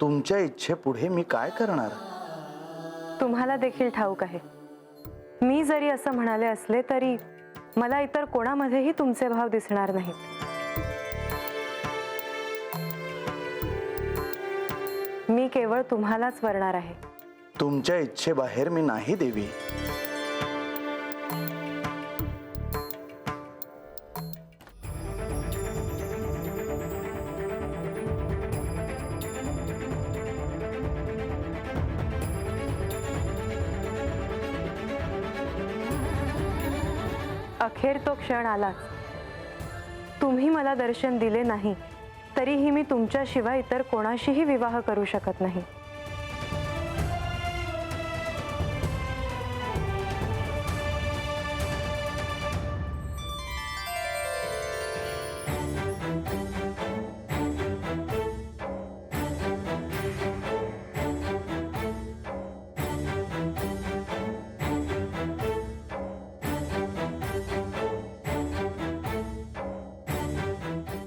तुमच्या इच्छेपुढे मी काय करणार? तुम्हाला देखील ठाऊक आहे, मी जरी असं म्हणाले असले तरी मला इतर कोणामध्येही तुमचे भाव दिसणार नाहीत. मी केवळ तुम्हालाच वरणार आहे. तुमच्या इच्छेबाहेर मी नाही देवी. अखेर तो क्षण आलाच. तुम्ही मला दर्शन दिले नाही तरीही मी तुमच्याशिवाय इतर कोणाशीही विवाह करू शकत नाही.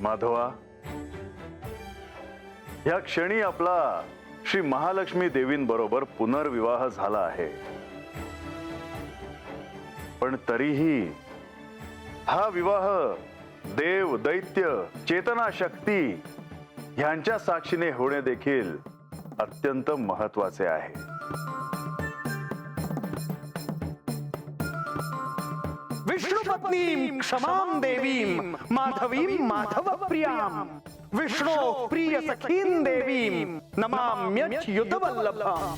माधवा, या क्षणी आपला श्री महालक्ष्मी देवींबरोबर पुनर्विवाह झाला आहे, पण तरीही हा विवाह देव, दैत्य, चेतना शक्ती यांच्या साक्षीने होणे देखील अत्यंत महत्वाचे आहे. विष्णुपत्नीं क्षमां देवीं माधवीं माधव प्रियां विष्णो प्रिय सखीं देवीं नमाम्यच्युतवल्लभाम्.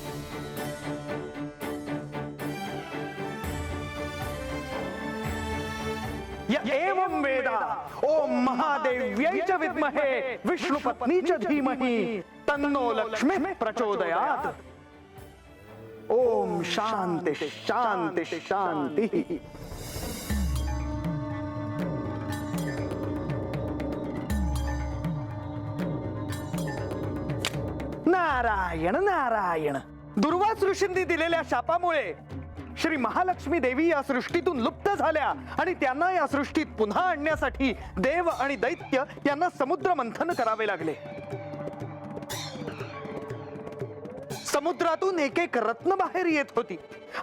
य एवं वेद ओम महादेव्यै च विद्महे विष्णुपत्नी च धीमहि तन्नो लक्ष्मी प्रचोदयात्. ओम शांति शांति शांति. नारायण नारायण. दुर्वास ऋषींनी दिलेल्या शापामुळे श्री महालक्ष्मी देवी या सृष्टीतून लुप्त झाल्या आणि त्यांना या सृष्टीत पुन्हा आणण्यासाठी देव आणि दैत्य यांना समुद्र मंथन करावे लागले. समुद्रातून एक एक रत्न बाहेर येत होती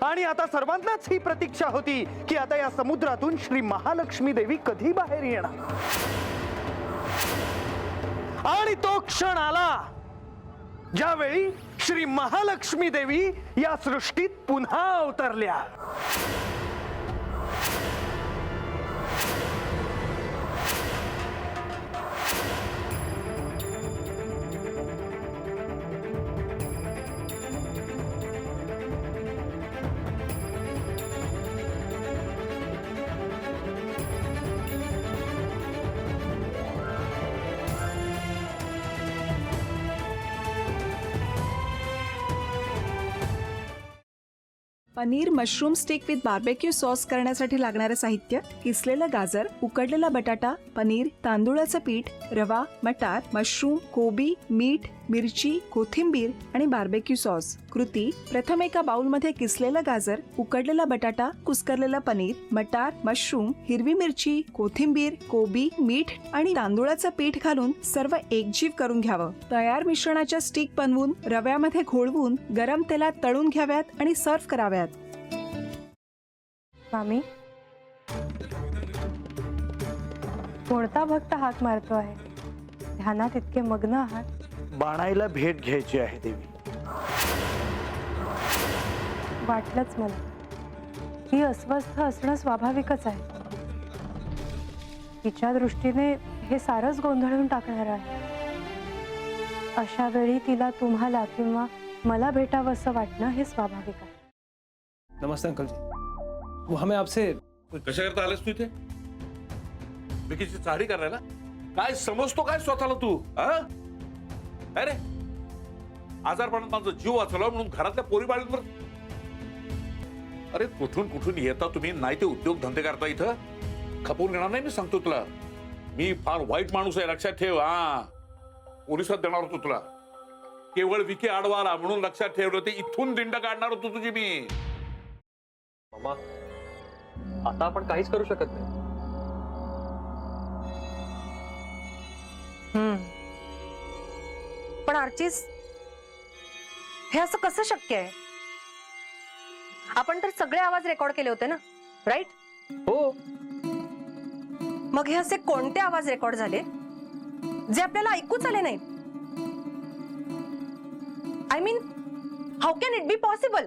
आणि आता सर्वांनाच ही प्रतीक्षा होती की आता या समुद्रातून श्री महालक्ष्मी देवी कधी बाहेर येणार. आणि तो क्षण आला ज्यावेळी श्री महालक्ष्मी देवी या सृष्टीत पुन्हा अवतरल्या. Paneer mushroom stick with barbecue sauce करण्यासाठी लागणारे साहित्य: किसलेलं गाजर, उकडलेला बटाटा, पनीर, तांदूळाचं पीठ, रवा, मटार, मशरूम, कोबी, मीठ, मिरची, कोथिंबीर आणि बार्बेक्यू सॉस. कृती: प्रथम एका बाउलमध्ये किसलेलं गाजर, उकडलेला बटाटा, कुस्करलेलं पनीर, मटार, मशरूम, हिरवी मिरची, कोथिंबीर, कोबी, मीठ आणि तांदूळाचं पीठ घालून सर्व एकजीव करून घ्यावं. तयार मिश्रणाच्या स्टिक बनवून रव्यामध्ये घोळवून गरम तेलात तळून घ्याव्यात आणि सर्व्ह कराव्यात. मामी, कोणता भक्त हाक मारतो आहे? ध्यानात इतके मग्न आहात. बाणाईला भेट घ्यायची आहे देवी. वाटलंच मला. ही अस्वस्थ असणं स्वाभाविकच आहे. तिच्या दृष्टीने हे सारंच गोंधळून टाकणार आहे. अशा वेळी तिला तुम्हाला किंवा मला भेटावं असं वाटणं हे स्वाभाविक आहे. नमस्ते अंकल जी. वो हमें आपसे कशा करता आलास तू इथे? विकीची चाळी करायला? काय समजतो काय स्वतःला तू? अरे आजारपणात माझा जीव वाचवला म्हणून घरातल्या पोरी बाळींवर. अरे कुठून कुठून येता तुम्ही? नाही ते उद्योग धंदे करता इथं. खपवून घेणार नाही मी सांगतो तुला. मी फार वाईट माणूस आहे लक्षात ठेव. पोलिसात देणार होतो तुला. केवळ विकी आडवा आला म्हणून लक्षात ठेवलं. ते इथून दिंड काढणार होतो तुझी मी. मामा, आता आपण काहीच करू शकत नाही. पण आर्चिस, हे असं कसं शक्य आहे? आपण तर सगळे आवाज रेकॉर्ड केले होते ना, राईट? हो. मग हे असे कोणते आवाज रेकॉर्ड झाले जे आपल्याला ऐकूच आले नाहीत? I mean, how can it be possible?